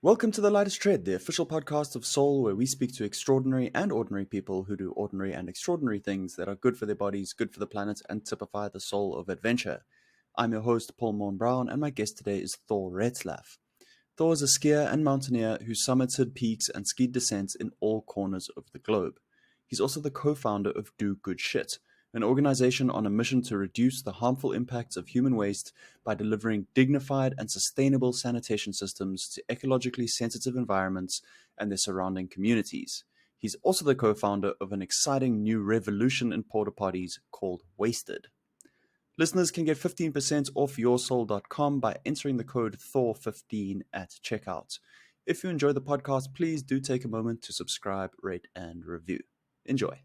Welcome to The Lightest Tread, the official podcast of Soul, where we speak to extraordinary and ordinary people who do ordinary and extraordinary things that are good for their bodies, good for the planet, and typify the soul of adventure. I'm your host, Paul Morn Brown, and my guest today is Thor Retzlaff. Thor is a skier and mountaineer who summited peaks and skied descents in all corners of the globe. He's also the co-founder of Do Good Shit, an organization on a mission to reduce the harmful impacts of human waste by delivering dignified and sustainable sanitation systems to ecologically sensitive environments and their surrounding communities. He's also the co-founder of an exciting new revolution in porta potties called Wasted. Listeners can get 15% off yoursoul.com by entering the code THOR15 at checkout. If you enjoy the podcast, please do take a moment to subscribe, rate, and review. Enjoy.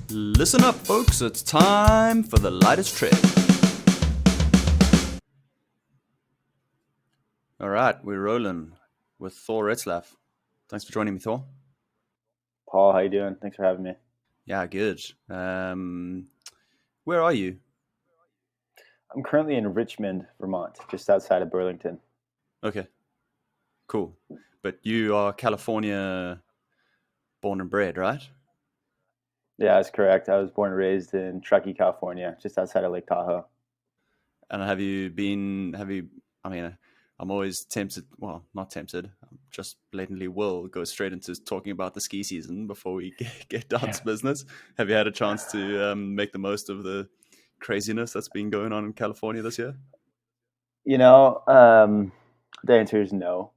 Listen up, folks. It's time for The Lightest Tread. All right, we're rolling with Thor Retzlaff. Thanks for joining me, Thor. Paul, how you doing? Thanks for having me. Yeah, good. Where are you? I'm currently in Richmond, Vermont, just outside of Burlington. Okay, cool. But you are California born and bred, right? Yeah, that's correct. I was born and raised in Truckee, California, just outside of Lake Tahoe. And I'm always tempted, well, not tempted, just blatantly will go straight into talking about the ski season before we get down to business. Have you had a chance to make the most of the craziness that's been going on in California this year? The answer is no.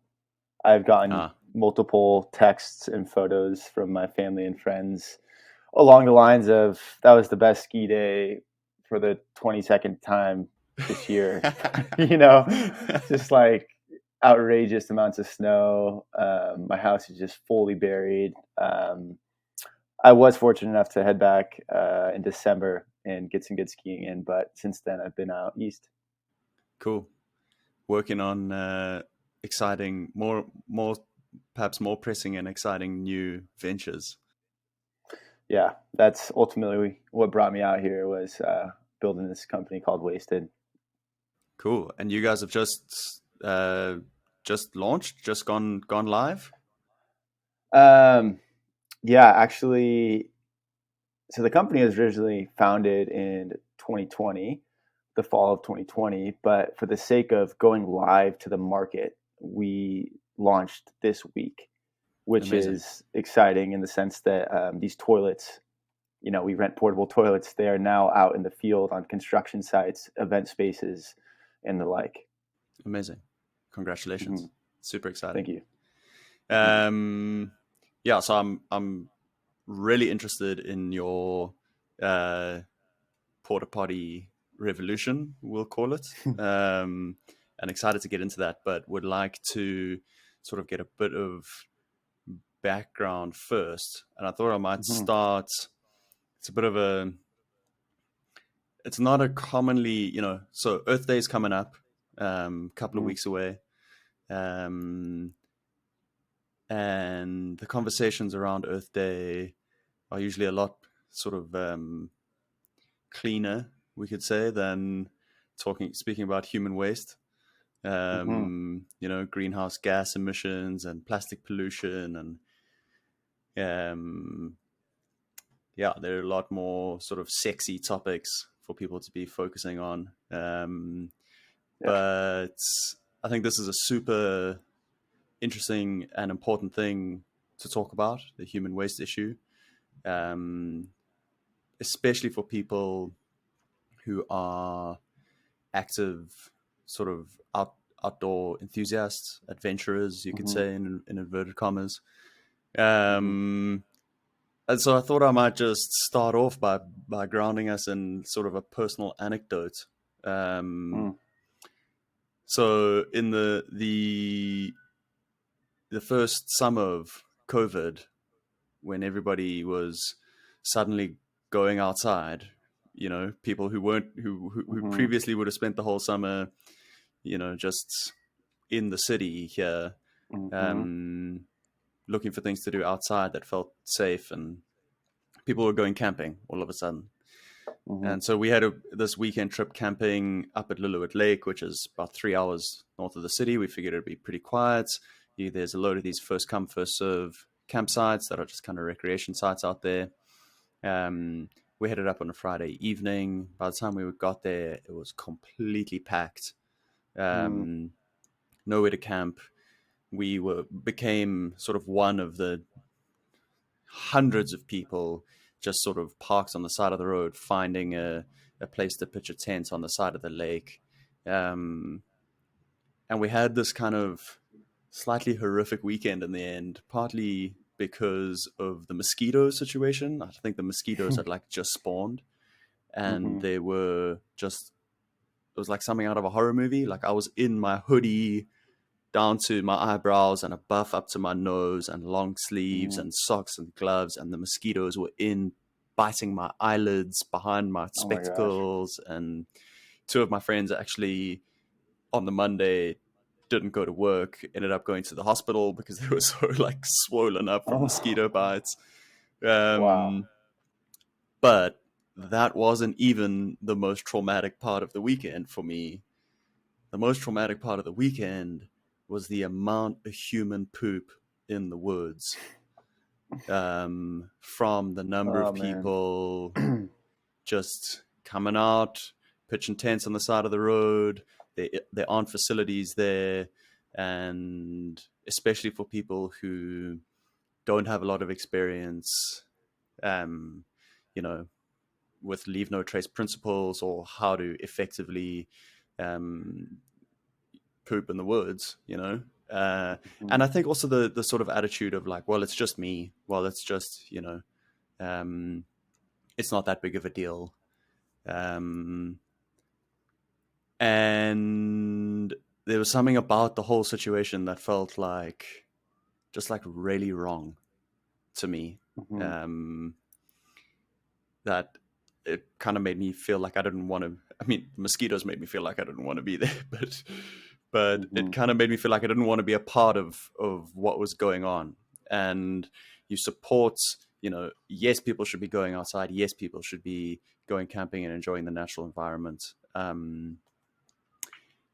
I've gotten multiple texts and photos from my family and friends along the lines of, that was the best ski day for the 22nd time this year. Just like outrageous amounts of snow. My house is just fully buried. I was fortunate enough to head back in December and get some good skiing in, but since then I've been out east. Cool. Working on exciting, perhaps more pressing and exciting new ventures. Yeah, that's ultimately what brought me out here, was building this company called Wasted. Cool. And you guys have just launched, just gone live? Yeah, actually, so the company was originally founded in 2020, the fall of 2020, but for the sake of going live to the market, we launched this week, which Amazing. is exciting in the sense that these toilets, we rent portable toilets. They are now out in the field on construction sites, event spaces, and the like. Amazing. Congratulations. Mm-hmm. Super exciting. Thank you. Yeah, so I'm really interested in your porta potty revolution, we'll call it, and excited to get into that, but would like to sort of get a bit of background first. And I thought I might start. It's not a commonly, so Earth Day is coming up, couple of weeks away. And the conversations around Earth Day are usually a lot sort of cleaner, we could say, than speaking about human waste. Greenhouse gas emissions and plastic pollution, and there are a lot more sort of sexy topics for people to be focusing on. But I think this is a super interesting and important thing to talk about, the human waste issue, especially for people who are active sort of outdoor enthusiasts, adventurers, you could say, in inverted commas. And so I thought I might just start off by grounding us in sort of a personal anecdote. So in the first summer of COVID, when everybody was suddenly going outside, people who previously would have spent the whole summer, just in the city here, looking for things to do outside that felt safe, and people were going camping all of a sudden. Mm-hmm. And so we had this weekend trip camping up at Lillooet Lake, which is about 3 hours north of the city. We figured it'd be pretty quiet. There's a load of these first come, first serve campsites that are just kind of recreation sites out there. We headed up on a Friday evening. By the time we got there, it was completely packed. Nowhere to camp. We became sort of one of the hundreds of people just sort of parked on the side of the road, finding a place to pitch a tent on the side of the lake. And we had this kind of slightly horrific weekend in the end, partly because of the mosquito situation. I think the mosquitoes had like just spawned, and Mm-hmm. they were just, it was like something out of a horror movie. Like I was in my hoodie down to my eyebrows and a buff up to my nose and long sleeves Mm-hmm. and socks and gloves, and the mosquitoes were in biting my eyelids behind my Oh my gosh. spectacles. And two of my friends actually on the Monday didn't go to work, ended up going to the hospital because they were so like swollen up from Oh, mosquito bites. wow. But that wasn't even the most traumatic part of the weekend for me. The most traumatic part of the weekend was the amount of human poop in the woods, from the number Oh of man. people just coming out, pitching tents on the side of the road. There aren't facilities there, and especially for people who don't have a lot of experience, um, you know, with leave no trace principles or how to effectively um, poop in the woods, and I think also the sort of attitude of like, well, it's just me. Well, it's just um, it's not that big of a deal. Um, and there was something about the whole situation that felt like just like really wrong to me. Mm-hmm. Um, that it kind of made me feel like I didn't want to. I mean, mosquitoes made me feel like I didn't want to be there, but Mm-hmm. it kind of made me feel like I didn't want to be a part of what was going on. And you support, yes, people should be going outside. Yes, people should be going camping and enjoying the natural environment,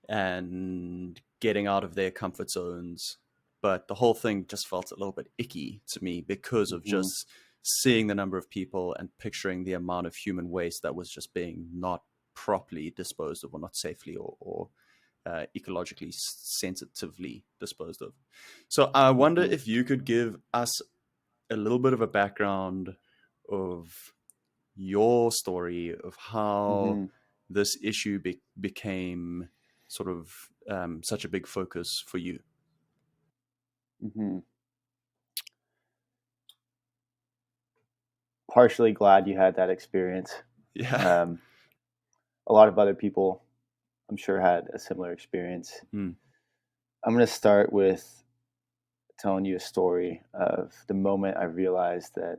and getting out of their comfort zones. But the whole thing just felt a little bit icky to me because of Mm-hmm. just seeing the number of people and picturing the amount of human waste that was just being not properly disposed of, or not safely, or ecologically sensitively disposed of. So I wonder Mm-hmm. if you could give us a little bit of a background of your story of how Mm-hmm. this issue became sort of such a big focus for you. Mm-hmm. Partially glad you had that experience. Yeah. Um, a lot of other people, I'm sure, had a similar experience. Mm. I'm going to start with telling you a story of the moment I realized that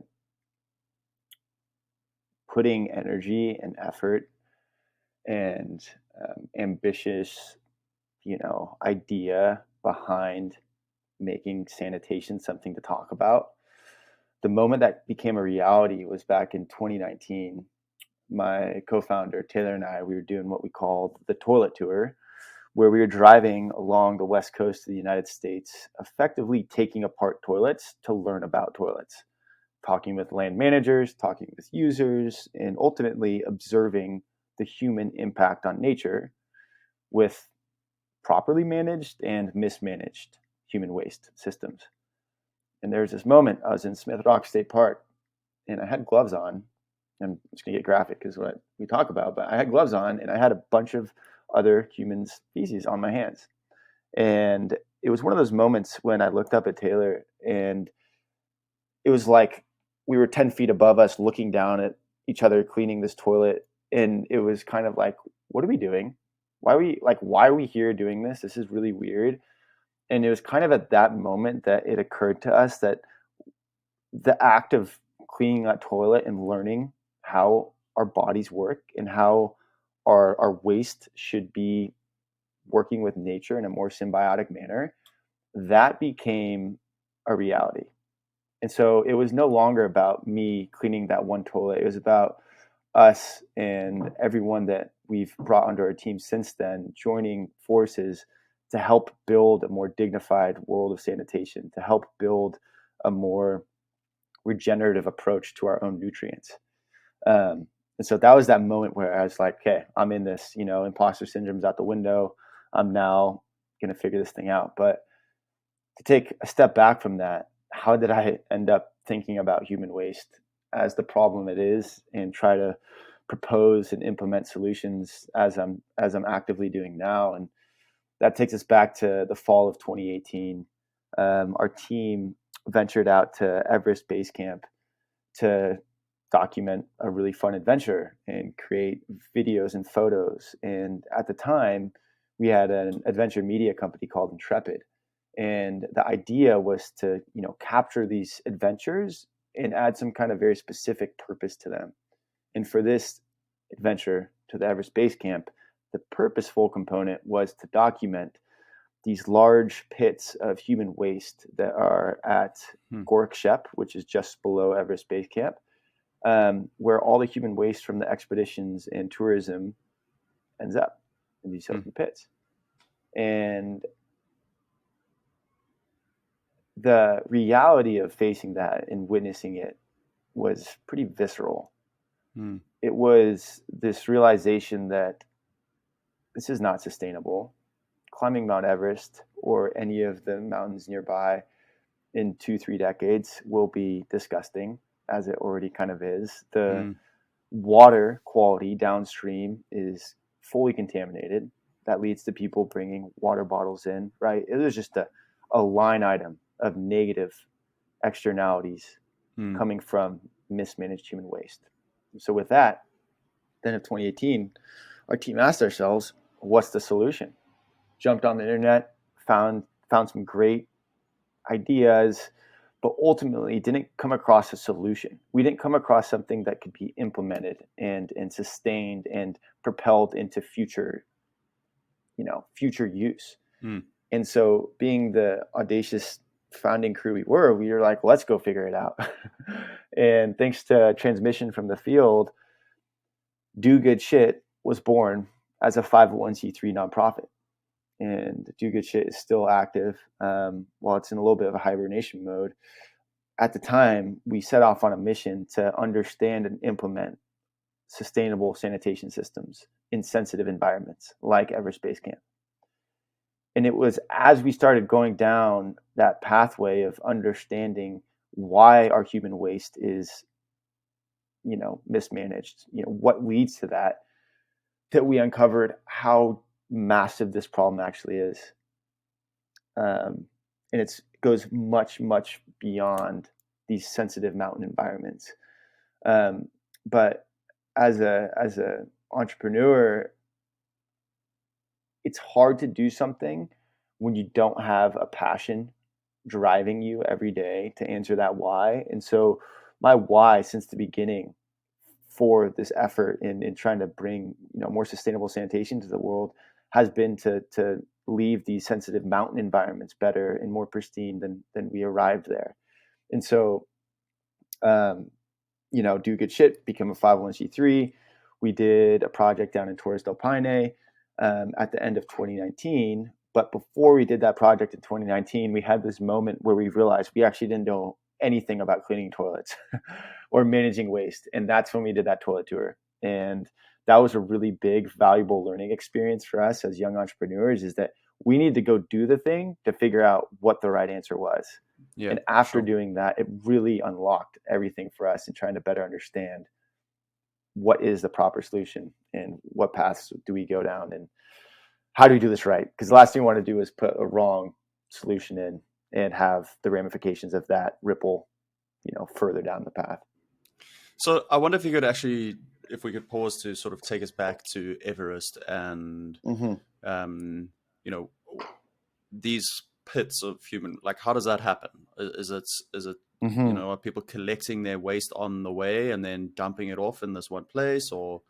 putting energy and effort and ambitious, idea behind making sanitation something to talk about. The moment that became a reality was back in 2019. My co-founder Taylor and I, we were doing what we called the toilet tour, where we were driving along the west coast of the United States, effectively taking apart toilets to learn about toilets, talking with land managers, talking with users, and ultimately observing the human impact on nature with properly managed and mismanaged human waste systems. And there was this moment I was in Smith Rock State Park and I had gloves on. I'm just gonna get graphic because what we talk about, but I had gloves on and I had a bunch of other humans' feces on my hands. And it was one of those moments when I looked up at Taylor and it was like we were 10 feet above us looking down at each other cleaning this toilet. And it was kind of like, what are we doing? Why are we here doing this? This is really weird. And it was kind of at that moment that it occurred to us that the act of cleaning that toilet and learning how our bodies work and how our waste should be working with nature in a more symbiotic manner, that became a reality. And so it was no longer about me cleaning that one toilet. It was about us and everyone that we've brought under our team since then joining forces to help build a more dignified world of sanitation, to help build a more regenerative approach to our own nutrients. And so that was that moment where I was like, okay, I'm in this, imposter syndrome's out the window. I'm now going to figure this thing out. But to take a step back from that, how did I end up thinking about human waste as the problem it is and try to propose and implement solutions as I'm actively doing now? And that takes us back to the fall of 2018. Our team ventured out to Everest Base Camp to document a really fun adventure and create videos and photos. And at the time, we had an adventure media company called Intrepid. And the idea was to, capture these adventures and add some kind of very specific purpose to them. And for this adventure to the Everest Base Camp, the purposeful component was to document these large pits of human waste that are at Gork Shep, which is just below Everest Base Camp, where all the human waste from the expeditions and tourism ends up in these filthy pits. And the reality of facing that and witnessing it was pretty visceral. It was this realization that this is not sustainable. Climbing Mount Everest or any of the mountains nearby in 2-3 decades will be disgusting, as it already kind of is. The water quality downstream is fully contaminated. That leads to people bringing water bottles in, right? It was just a line item of negative externalities coming from mismanaged human waste. So with that, then in 2018, our team asked ourselves, what's the solution? Jumped on the internet, found some great ideas, but ultimately didn't come across a solution. We didn't come across something that could be implemented and sustained and propelled into future use. And so being the audacious founding crew we were like, let's go figure it out. And thanks to transmission from the field, Do Good Chit was born as a 501c3 nonprofit. And Do Good Chit is still active while it's in a little bit of a hibernation mode. At the time, we set off on a mission to understand and implement sustainable sanitation systems in sensitive environments like Everest Base Camp. And it was as we started going down that pathway of understanding why our human waste is, mismanaged, what leads to that we uncovered how massive this problem actually is. And it goes much, much beyond these sensitive mountain environments. But as a entrepreneur, it's hard to do something when you don't have a passion driving you every day to answer that why. And so my why since the beginning for this effort in trying to bring more sustainable sanitation to the world has been to leave these sensitive mountain environments better and more pristine than we arrived there. And so Do Good Chit become a 501c3. We did a project down in Torres del Paine at the end of 2019. But before we did that project in 2019, we had this moment where we realized we actually didn't know anything about cleaning toilets or managing waste. And that's when we did that toilet tour. And that was a really big, valuable learning experience for us as young entrepreneurs, is that we need to go do the thing to figure out what the right answer was. Yeah, and after doing that, it really unlocked everything for us in trying to better understand what is the proper solution and what paths do we go down and how do we do this right? Because the last thing we want to do is put a wrong solution in and have the ramifications of that ripple, further down the path. So I wonder if we could pause to sort of take us back to Everest and, these pits of human, like, how does that happen? Is it, are people collecting their waste on the way and then dumping it off in this one place, or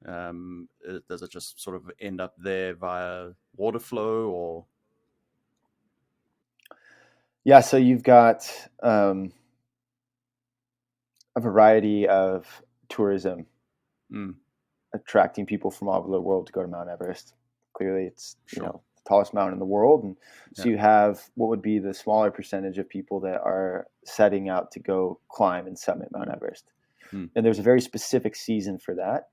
does it just sort of end up there via water flow, or? Yeah, so you've got a variety of tourism, attracting people from all over the world to go to Mount Everest. Clearly, it's the tallest mountain in the world, and so you have what would be the smaller percentage of people that are setting out to go climb and summit Mount Everest. And there's a very specific season for that.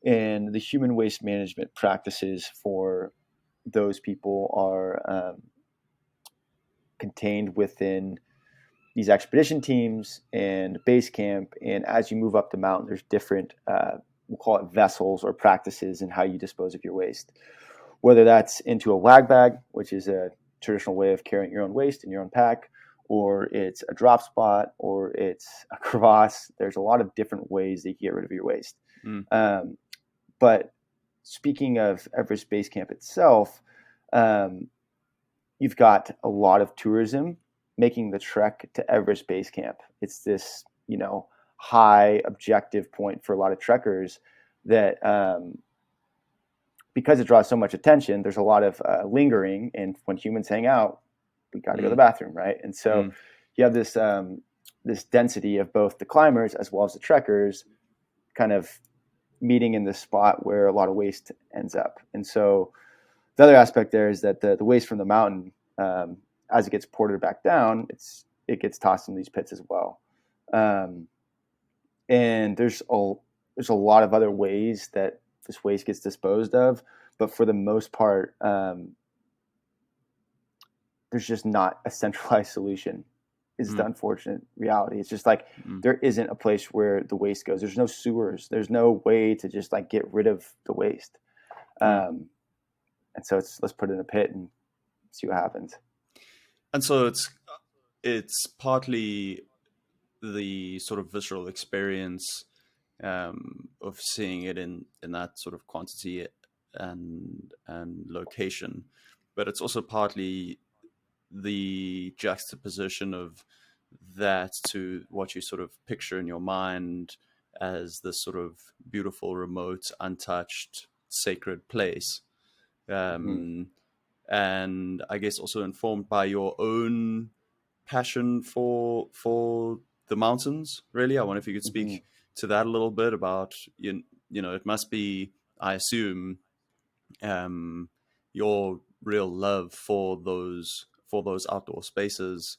And the human waste management practices for those people are contained within these expedition teams and base camp. And as you move up the mountain, there's different, we'll call it vessels or practices in how you dispose of your waste. Whether that's into a wag bag, which is a traditional way of carrying your own waste in your own pack, or it's a drop spot, or it's a crevasse. There's a lot of different ways that you get rid of your waste. But speaking of Everest Base Camp itself, you've got a lot of tourism making the trek to Everest Base Camp. It's this, high objective point for a lot of trekkers that because it draws so much attention, there's a lot of lingering. And when humans hang out, we got to go to the bathroom, right? And so you have this this density of both the climbers as well as the trekkers kind of meeting in the spot where a lot of waste ends up. And so the other aspect there is that the waste from the mountain, as it gets ported back down, it gets tossed in these pits as well. And there's a lot of other ways that this waste gets disposed of, but for the most part, there's just not a centralized solution. Is the unfortunate reality. It's just like there isn't a place where the waste goes. There's no sewers. There's no way to just like get rid of the waste. And so let's put it in a pit and see what happens. And so it's partly the sort of visceral experience of seeing it in that sort of quantity and location, but it's also partly the juxtaposition of that to what you sort of picture in your mind as this sort of beautiful, remote, untouched, sacred place. And I guess also informed by your own passion for the mountains, really. I wonder if you could speak to that a little bit about, it must be, I assume, your real love for those outdoor spaces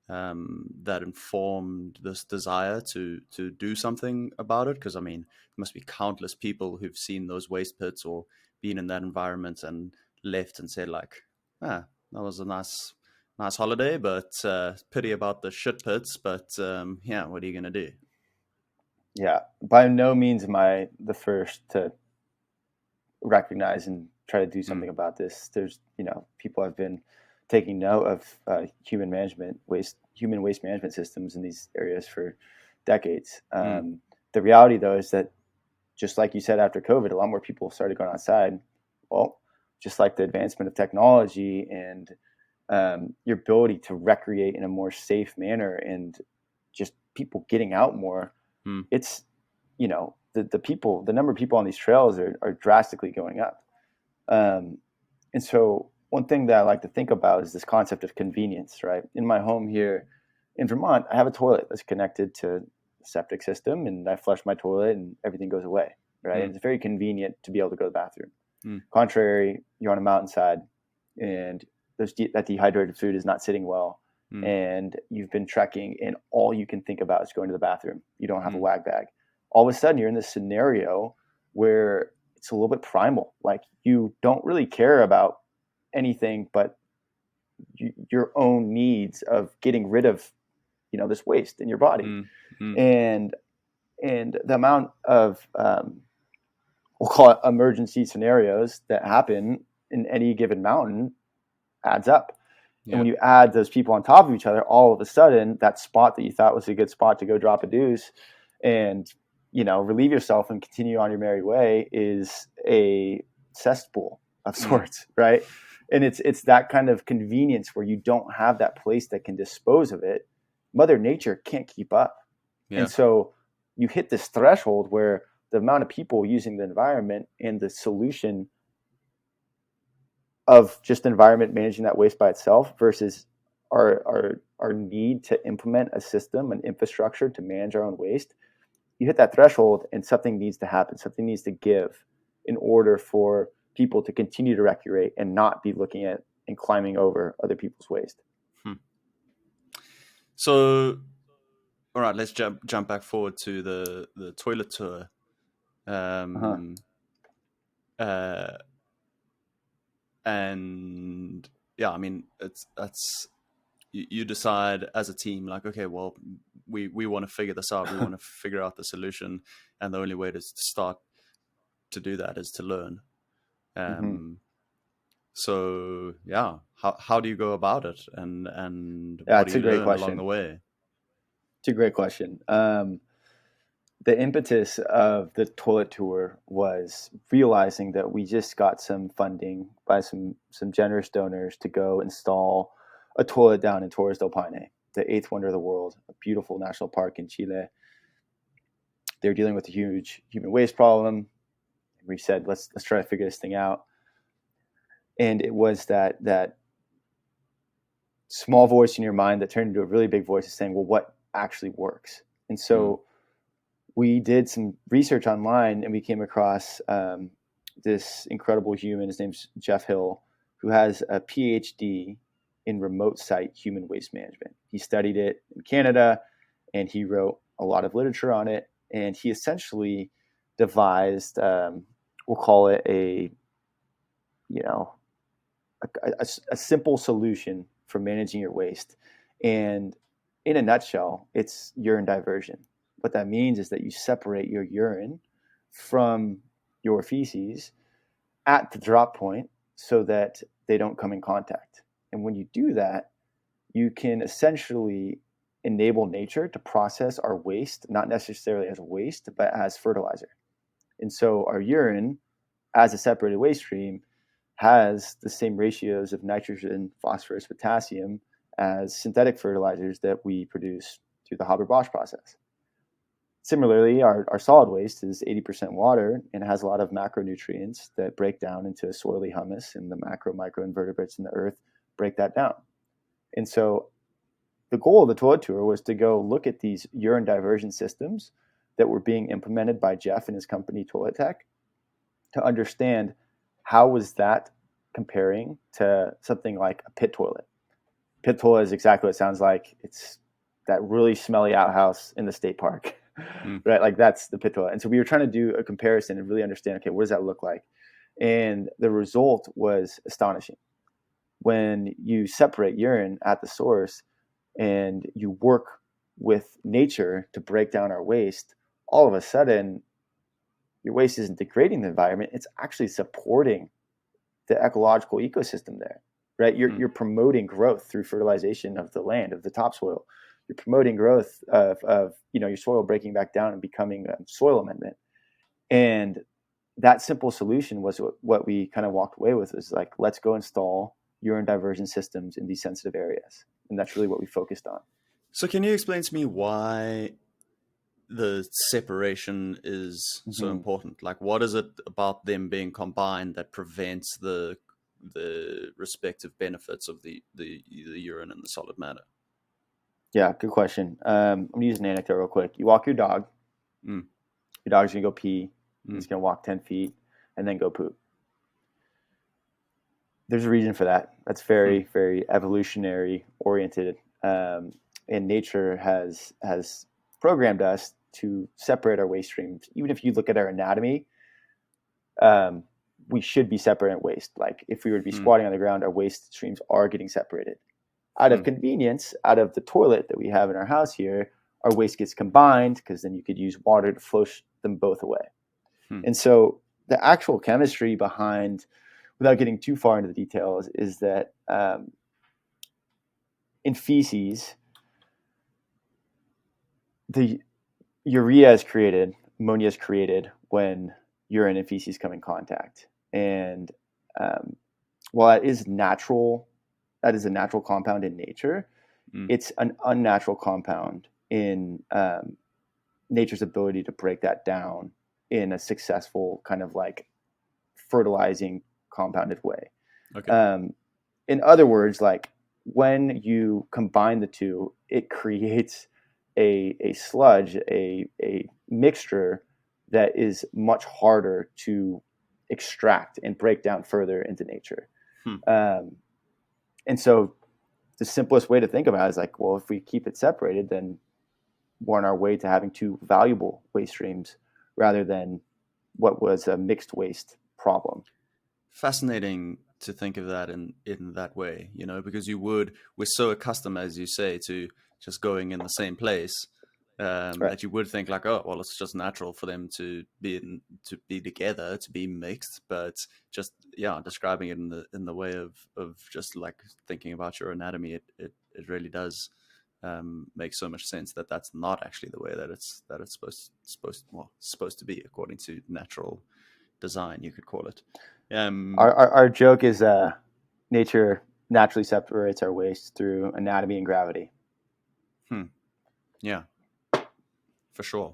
that informed this desire to do something about it. Because I mean, there must be countless people who've seen those waste pits or been in that environment and left and said like, that was a nice holiday, but pity about the shit pits. But what are you gonna do? Yeah, by no means am I the first to recognize and try to do something about this. There's people have been taking note of human waste management systems in these areas for decades. The reality, though, is that just like you said, after COVID, a lot more people started going outside. Well, just like the advancement of technology and your ability to recreate in a more safe manner and just people getting out more, it's, the number of people on these trails are drastically going up. And so one thing that I like to think about is this concept of convenience, right? In my home here in Vermont, I have a toilet that's connected to the septic system, and I flush my toilet and everything goes away, right? And it's very convenient to be able to go to the bathroom. Contrary, you're on a mountainside and that dehydrated food is not sitting well, and you've been trekking and all you can think about is going to the bathroom. You don't have a wag bag. All of a sudden you're in this scenario where it's a little bit primal. Like you don't really care about anything but your own needs of getting rid of, this waste in your body. And the amount of, we'll call it emergency scenarios that happen in any given mountain adds up. And when you add those people on top of each other, all of a sudden that spot that you thought was a good spot to go drop a deuce and, relieve yourself and continue on your merry way is a cesspool of sorts, right? And it's that kind of convenience where you don't have that place that can dispose of it. Mother Nature can't keep up. And so you hit this threshold where the amount of people using the environment and the solution of just environment managing that waste by itself versus our need to implement a system, an infrastructure to manage our own waste you hit that threshold and something needs to happen. Something needs to give in order for people to continue to recreate and not be looking at and climbing over other people's waste. So, all right, let's jump back forward to the toilet tour. And yeah, I mean, that's you decide as a team, like, okay, well, we want to figure this out. We want to figure out the solution, and the only way to start to do that is to learn. So yeah, how do you go about it, and what do you learn along the way? It's a great question. The impetus of the toilet tour was realizing that we just got some funding by some generous donors to go install a toilet down in Torres del Paine, the eighth wonder of the world, a beautiful national park in Chile. They're dealing with a huge human waste problem. We said, let's try to figure this thing out. And it was that small voice in your mind that turned into a really big voice saying, well, what actually works? And so we did some research online, and we came across this incredible human. His name's Jeff Hill, who has a PhD in remote site human waste management. He studied it in Canada, and he wrote a lot of literature on it. And he essentially devised, we'll call it a simple solution for managing your waste. And in a nutshell, it's urine diversion. What that means is that you separate your urine from your feces at the drop point so that they don't come in contact. And when you do that, you can essentially enable nature to process our waste, not necessarily as waste, but as fertilizer. And so our urine, as a separated waste stream, has the same ratios of nitrogen, phosphorus, potassium as synthetic fertilizers that we produce through the Haber-Bosch process. Similarly, our solid waste is 80% water and has a lot of macronutrients that break down into soily humus, and the microinvertebrates in the earth break that down. And so the goal of the toilet tour was to go look at these urine diversion systems that were being implemented by Jeff and his company Toilet Tech to understand how was that comparing to something like a pit toilet. Pit toilet is exactly what it sounds like. It's that really smelly outhouse in the state park. Right? Like that's the pit toilet. And so we were trying to do a comparison and really understand, okay, what does that look like? And the result was astonishing. When you separate urine at the source and you work with nature to break down our waste, all of a sudden your waste isn't degrading the environment. It's actually supporting the ecological ecosystem there, right? You're promoting growth through fertilization of the land, of the topsoil. You're promoting growth of your soil breaking back down and becoming a soil amendment. And that simple solution was what we kind of walked away with, is like, let's go install urine diversion systems in these sensitive areas. And that's really what we focused on. So can you explain to me why the separation is so important? Like, what is it about them being combined that prevents the respective benefits of the urine and the solid matter? Yeah, good question. I'm going to use an anecdote real quick. You walk your dog. Your dog's going to go pee. He's going to walk 10 feet and then go poop. There's a reason for that. That's very, very evolutionary oriented. And nature has programmed us to separate our waste streams. Even if you look at our anatomy, we should be separating waste. Like if we were to be squatting on the ground, our waste streams are getting separated. Out of convenience, out of the toilet that we have in our house here, our waste gets combined because then you could use water to flush them both away. And so the actual chemistry behind, without getting too far into the details, is that in feces, the urea is created, ammonia is created when urine and feces come in contact. And while that is a natural compound in nature, it's an unnatural compound in nature's ability to break that down in a successful kind of like fertilizing compounded way. Okay. In other words, like when you combine the two, it creates a sludge, a mixture that is much harder to extract and break down further into nature. Hmm. And so the simplest way to think about it is like, well, if we keep it separated, then we're on our way to having two valuable waste streams rather than what was a mixed waste problem. Fascinating to think of that in that way, because we're so accustomed, as you say, to just going in the same place, Right. that you would think like, oh, well, it's just natural for them to be together, to be mixed. But just describing it in the way of just like thinking about your anatomy, it really does make so much sense that that's not actually the way that it's supposed to be according to natural design, you could call it. Our joke is nature naturally separates our waste through anatomy and gravity. Yeah, for sure.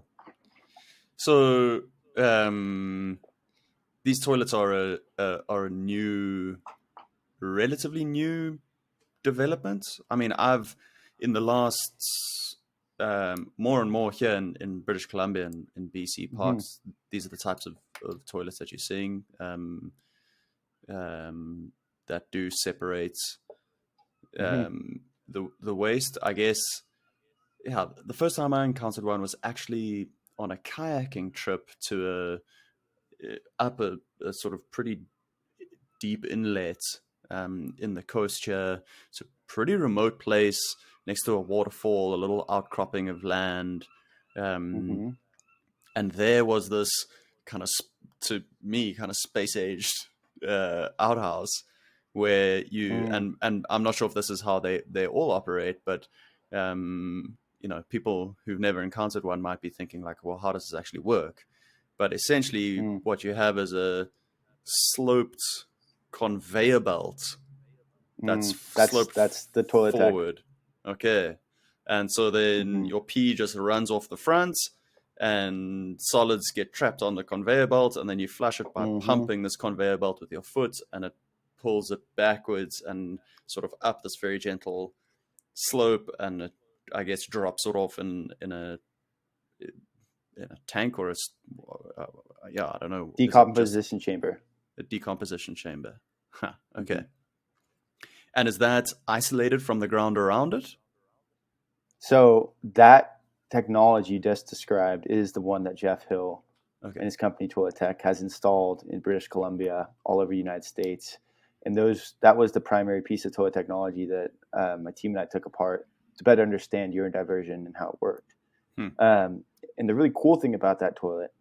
So these toilets are a relatively new development. I mean, I've in the last more and more here in British Columbia and in BC Mm-hmm. parks, these are the types of toilets that you're seeing that do separate Mm-hmm. the waste. I guess, yeah, the first time I encountered one was actually on a kayaking trip to up a sort of pretty deep inlet in the coast here. It's a pretty remote place next to a waterfall, a little outcropping of land. Um, Mm-hmm. and there was this kind of, to me, kind of space aged outhouse where you, Mm. and I'm not sure if this is how they all operate, but people who've never encountered one might be thinking like, well, how does this actually work? But essentially, Mm. what you have is a sloped conveyor belt that's sloped That's the toilet tech. forward. Okay. And so then Mm-hmm. your pee just runs off the front and solids get trapped on the conveyor belt, and then you flush it by Mm-hmm. pumping this conveyor belt with your foot, and it pulls it backwards and sort of up this very gentle slope, and it, I guess, drops it off in a tank or I don't know, is it just Decomposition chamber. a decomposition chamber? Huh, Mm-hmm. okay. And is that isolated from the ground around it? So that technology you just described is the one that Jeff Hill Okay. and his company Toilet Tech has installed in British Columbia, all over the United States. And that was the primary piece of toilet technology that my team and I took apart to better understand urine diversion and how it worked. Hmm. And the really cool thing about that toilet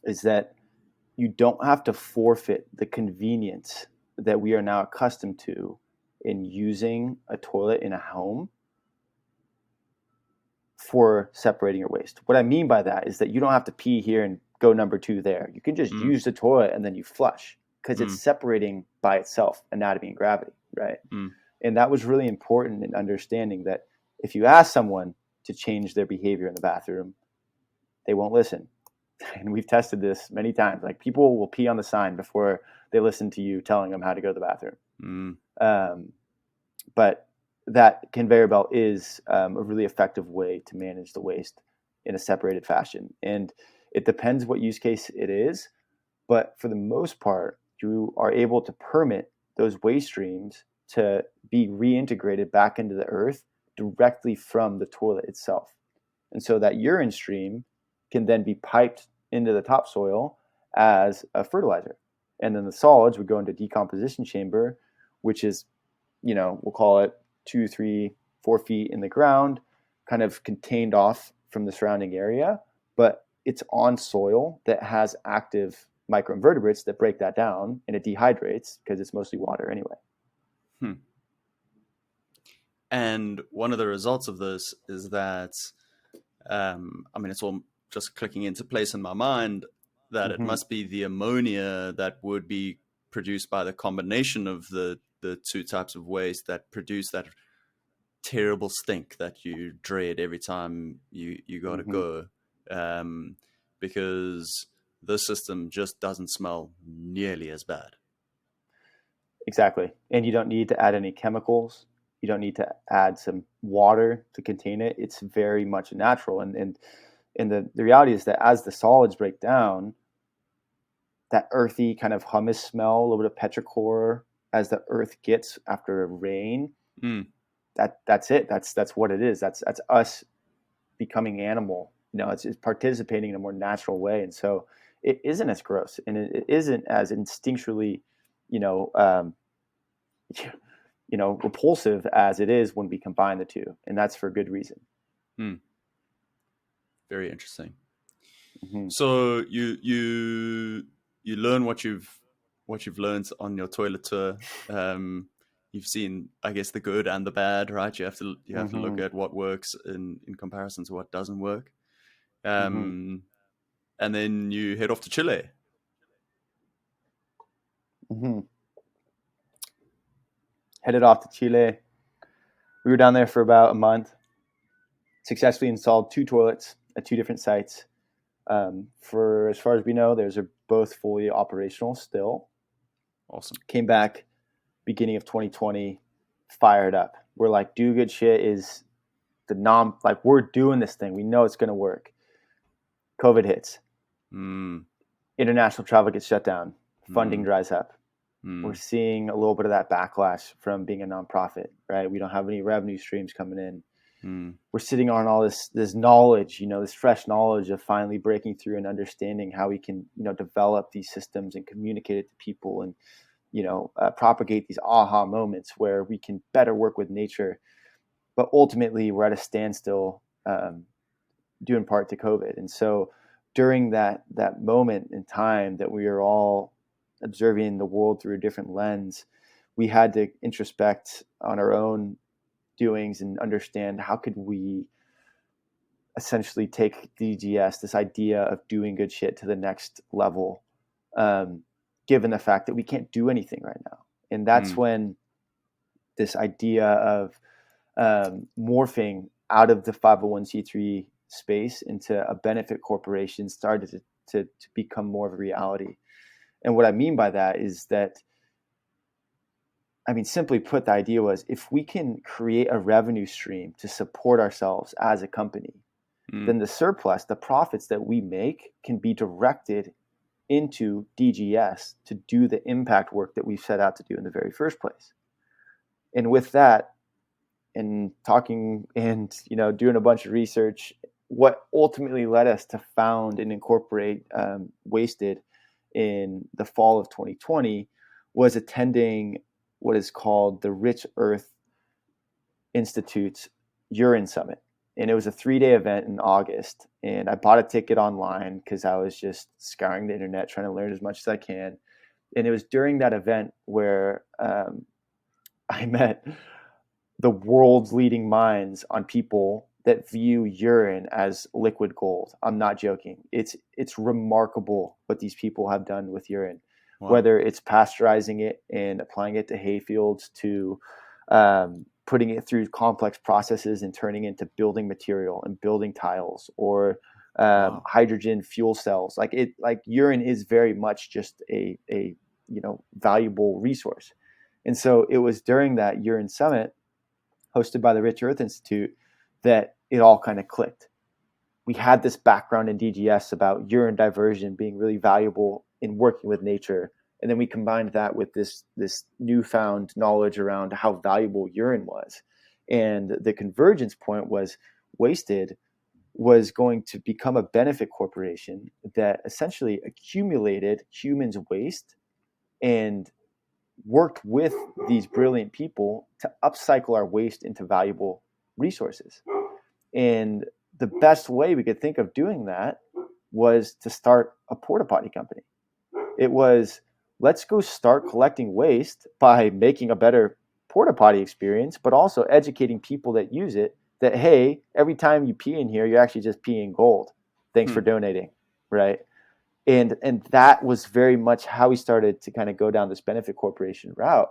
is that you don't have to forfeit the convenience that we are now accustomed to in using a toilet in a home for separating your waste. What I mean by that is that you don't have to pee here and go number 2 there. You can just Mm, use the toilet and then you flush because mm, it's separating by itself anatomy and gravity, right? mm, And that was really important in understanding that if you ask someone to change their behavior in the bathroom, they won't listen. And we've tested this many times. Like people will pee on the sign before they listen to you telling them how to go to the bathroom. mm. But that conveyor belt is a really effective way to manage the waste in a separated fashion. And it depends what use case it is. But for the most part, you are able to permit those waste streams to be reintegrated back into the earth directly from the toilet itself. And so that urine stream can then be piped into the topsoil as a fertilizer. And then the solids would go into a decomposition chamber, which is, we'll call it 2, 3, 4 feet in the ground, kind of contained off from the surrounding area, but it's on soil that has active microinvertebrates that break that down, and it dehydrates because it's mostly water anyway. Hmm. And one of the results of this is that, I mean, it's all just clicking into place in my mind that it Mm-hmm. must be the ammonia that would be produced by the combination of the two types of waste that produce that terrible stink that you dread every time you got to Mm-hmm. go, um, because the system just doesn't smell nearly as bad. Exactly. And you don't need to add any chemicals. You don't need to add some water to contain it. It's very much natural. And the reality is that as the solids break down, that earthy kind of hummus smell, a little bit of petrichor as the earth gets after a rain, that's it. That's what it is. That's us becoming animal. It's participating in a more natural way. And so it isn't as gross, and it isn't as instinctually, repulsive as it is when we combine the two, and that's for good reason. Very interesting. So you learn what you've learned on your toilet tour. You've seen, I guess, the good and the bad, right? You have to look at what works in comparison to what doesn't work. And then you head off to Chile. Headed off to Chile. We were down there for about a month. Successfully installed 2 toilets at 2 different sites. For as far as we know, those are both fully operational still. Awesome. Came back beginning of 2020, fired up. We're like, do good shit is we're doing this thing. We know it's going to work. COVID hits. International travel gets shut down. Funding dries up. We're seeing a little bit of that backlash from being a nonprofit, right? We don't have any revenue streams coming in. We're sitting on all this knowledge, this fresh knowledge of finally breaking through and understanding how we can, develop these systems and communicate it to people and, propagate these aha moments where we can better work with nature. But ultimately, we're at a standstill due in part to COVID. And so during that moment in time that we are all observing the world through a different lens, we had to introspect on our own doings and understand how could we essentially take DGS, this idea of doing good shit, to the next level, given the fact that we can't do anything right now. And that's when this idea of morphing out of the 501c3 space into a benefit corporation started to become more of a reality. And what I mean by that is that, simply put, the idea was if we can create a revenue stream to support ourselves as a company, then the surplus, the profits that we make, can be directed into DGS to do the impact work that we set out to do in the very first place. And with that, and talking and doing a bunch of research, what ultimately led us to found and incorporate Wasted in the fall of 2020 was attending what is called the Rich Earth Institute's Urine Summit. And it was a 3-day event in August. And I bought a ticket online because I was just scouring the internet, trying to learn as much as I can. And it was during that event where I met the world's leading minds on people that view urine as liquid gold. I'm not joking. It's remarkable what these people have done with urine. Wow. Whether it's pasteurizing it and applying it to hay fields, to putting it through complex processes and turning it into building material and building tiles, or hydrogen fuel cells. Like urine is very much just a valuable resource. And so it was during that urine summit hosted by the Rich Earth Institute that it all kind of clicked. We had this background in DGS about urine diversion being really valuable in working with nature. And then we combined that with this newfound knowledge around how valuable urine was. And the convergence point was Wasted was going to become a benefit corporation that essentially accumulated humans' waste and worked with these brilliant people to upcycle our waste into valuable resources. And the best way we could think of doing that was to start a porta potty company. It was, let's go start collecting waste by making a better porta potty experience, but also educating people that use it that, hey, every time you pee in here, you're actually just peeing gold. Thanks for donating, right? And that was very much how we started to kind of go down this benefit corporation route.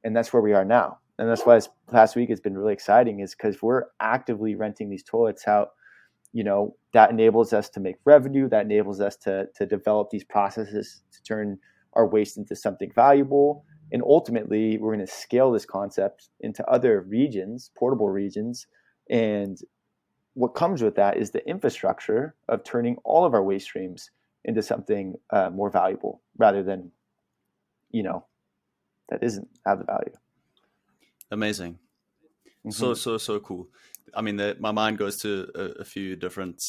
And that's where we are now. And that's why this past week has been really exciting, is because we're actively renting these toilets out. That enables us to make revenue. That enables us to develop these processes to turn our waste into something valuable. And ultimately, we're going to scale this concept into other regions, portable regions. And what comes with that is the infrastructure of turning all of our waste streams into something more valuable rather than, that isn't have the value. Amazing. Mm-hmm. So cool. I mean, my mind goes to a few different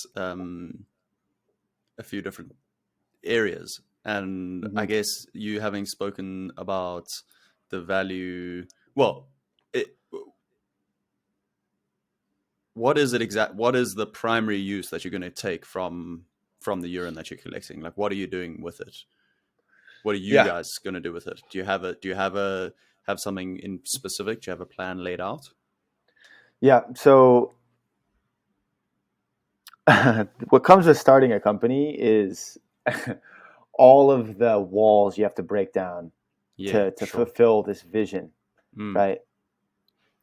areas, and I Mm-hmm. guess you having spoken about the value. Well, it, what is it exact? What is the primary use that you're going to take from the urine that you're collecting? Like, what are you doing with it? What are you Yeah. guys going to do with it? Do you have something in specific? Do you have a plan laid out? Yeah. So what comes with starting a company is all of the walls you have to break down Yeah, to sure. fulfill this vision, Mm, right?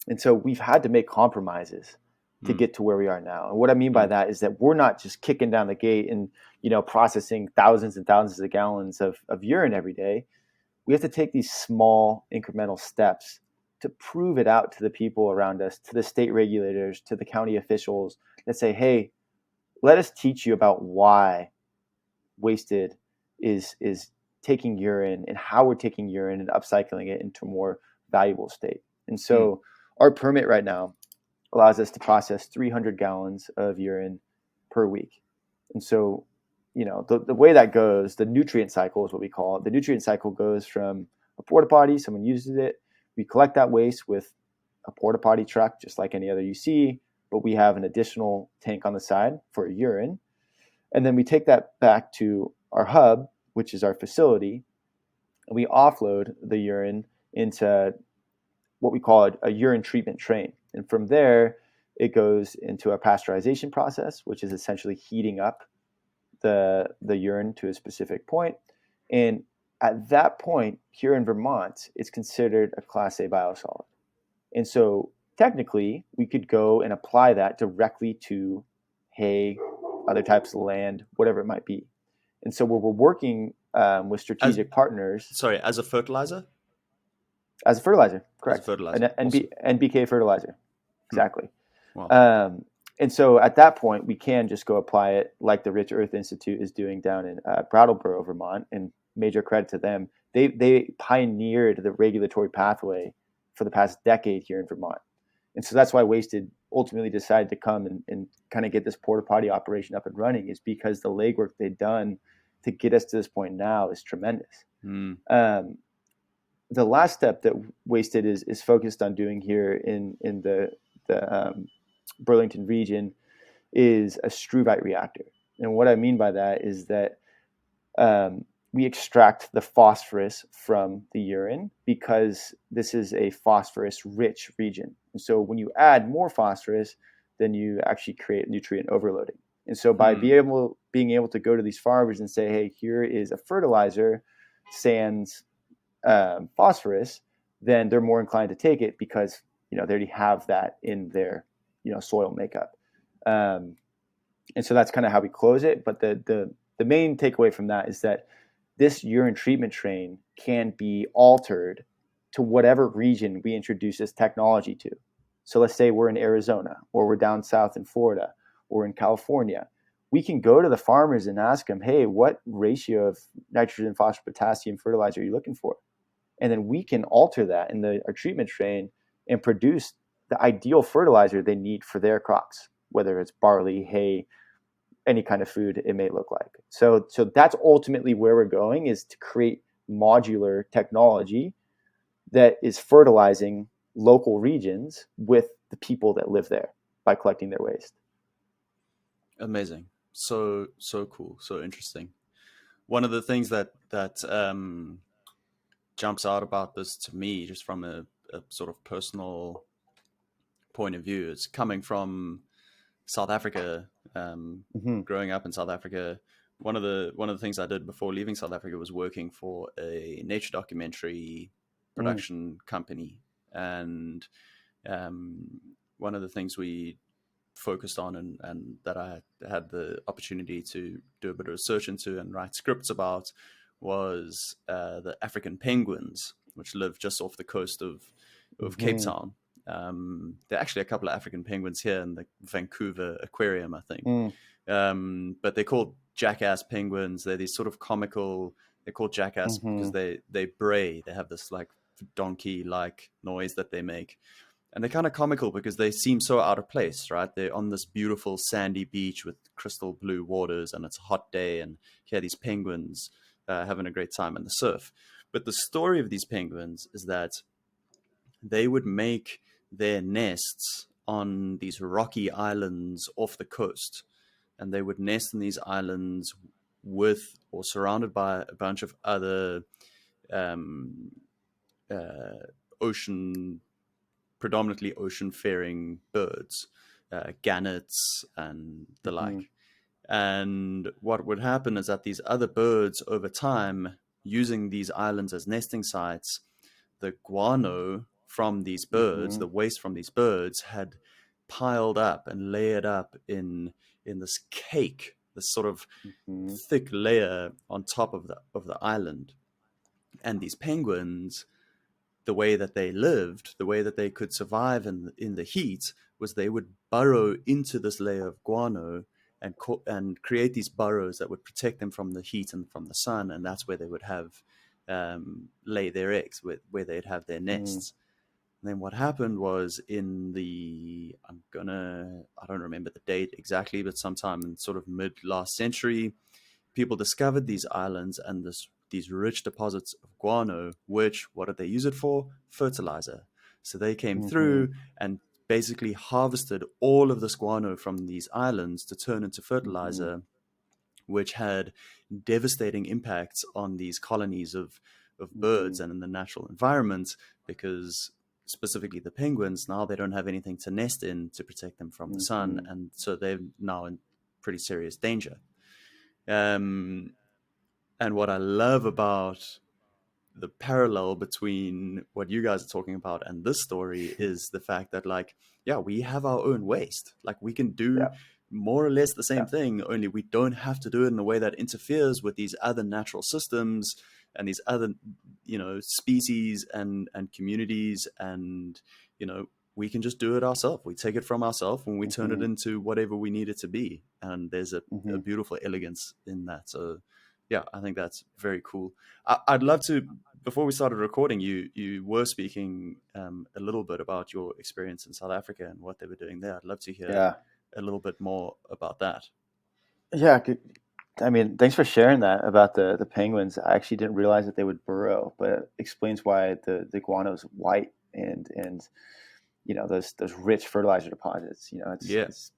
And so we've had to make compromises to mm, get to where we are now. And what I mean by mm, that is that we're not just kicking down the gate and, processing thousands and thousands of gallons of urine every day. We have to take these small incremental steps to prove it out to the people around us, to the state regulators, to the county officials that say, hey, let us teach you about why wasted is taking urine and how we're taking urine and upcycling it into a more valuable state. And mm, so our permit right now allows us to process 300 gallons of urine per week. And so, the way that goes, the nutrient cycle is what we call it. The nutrient cycle goes from a porta potty, someone uses it, we collect that waste with a porta potty truck, just like any other you see, but we have an additional tank on the side for urine. And then we take that back to our hub, which is our facility, and we offload the urine into what we call a urine treatment train. And from there, it goes into a pasteurization process, which is essentially heating up the urine to a specific point. And at that point, here in Vermont, it's considered a Class A biosolid. And so technically, we could go and apply that directly to hay, other types of land, whatever it might be. And so where we're working with as strategic partners sorry, as a fertilizer. as a fertilizer, As a correct? fertilizer. Awesome. NBK fertilizer, Hmm. exactly. Wow. Um, and so at that point, we can just go apply it like the Rich Earth Institute is doing down in Brattleboro, Vermont, and major credit to them. They pioneered the regulatory pathway for the past decade here in Vermont. And so that's why Wasted ultimately decided to come and kind of get this porta potty operation up and running, is because the legwork they've done to get us to this point now is tremendous. Hmm. The last step that Wasted is focused on doing here in the Burlington region is a struvite reactor. And what I mean by that is that we extract the phosphorus from the urine because this is a phosphorus rich region. And so when you add more phosphorus, then you actually create nutrient overloading. And so by Hmm. being able to go to these farmers and say, hey, here is a fertilizer, sans phosphorus, then they're more inclined to take it because they already have that in their soil makeup. And so that's kind of how we close it. But the main takeaway from that is that this urine treatment train can be altered to whatever region we introduce this technology to. So let's say we're in Arizona, or we're down south in Florida, or in California. We can go to the farmers and ask them, hey, what ratio of nitrogen, phosphorus, potassium fertilizer are you looking for? And then we can alter that in our treatment train and produce the ideal fertilizer they need for their crops, whether it's barley, hay, any kind of food it may look like. So that's ultimately where we're going, is to create modular technology that is fertilizing local regions with the people that live there by collecting their waste. Amazing. So cool. So interesting. One of the things that jumps out about this to me, just from a sort of personal point of view, is coming from South Africa. Mm-hmm. Growing up in South Africa, one of the things I did before leaving South Africa was working for a nature documentary Mm-hmm. production company, and one of the things we focused on and that I had the opportunity to do a bit of research into and write scripts about was the African penguins. which live just off the coast of Cape Mm-hmm. Town. There are actually a couple of African penguins here in the Vancouver Aquarium, I think. Mm. But they're called jackass penguins. They're these sort of comical. They're called jackass because Mm-hmm. they bray. They have this like donkey like noise that they make, and they're kind of comical because they seem so out of place, right? They're on this beautiful sandy beach with crystal blue waters, and it's a hot day, and here these penguins having a great time in the surf. But the story of these penguins is that they would make their nests on these rocky islands off the coast, and they would nest in these islands with or surrounded by a bunch of other um, uh, ocean, predominantly ocean-faring birds, gannets and the Mm-hmm. like. And what would happen is that these other birds, over time, using these islands as nesting sites, the guano from these birds, Mm-hmm. the waste from these birds, had piled up and layered up in this cake, this sort of Mm-hmm. thick layer on top of the island. And these penguins, the way that they lived, the way that they could survive in the heat, was they would burrow into this layer of guano and create these burrows that would protect them from the heat and from the sun, and that's where they would have lay their eggs, where they'd have their Mm-hmm. nests. And then what happened was I don't remember the date exactly, but sometime in sort of mid last century, people discovered these islands and these rich deposits of guano, which, what did they use it for? Fertilizer. So they came Mm-hmm. through and basically harvested all of this guano from these islands to turn into Mm-hmm. fertilizer, which had devastating impacts on these colonies of Mm-hmm. birds and in the natural environment, because specifically the penguins, now they don't have anything to nest in to protect them from the sun, Mm-hmm. and so they're now in pretty serious danger. Um, and what I love about the parallel between what you guys are talking about and this story is the fact that, like, yeah, we have our own waste. Like, we can do Yeah. more or less the Yeah. same thing, only we don't have to do it in a way that interferes with these other natural systems and these other, species and communities. And, we can just do it ourselves. We take it from ourselves and we turn it Mm-hmm. into whatever we need it to be. And there's a Mm-hmm. beautiful elegance in that. So yeah, I think that's very cool. I'd love to, before we started recording, you were speaking a little bit about your experience in South Africa and what they were doing there. I'd love to hear Yeah. a little bit more about that. Yeah. Good. I mean, thanks for sharing that about the penguins. I actually didn't realize that they would burrow, but it explains why the guano is white and those rich fertilizer deposits. Yeah. It's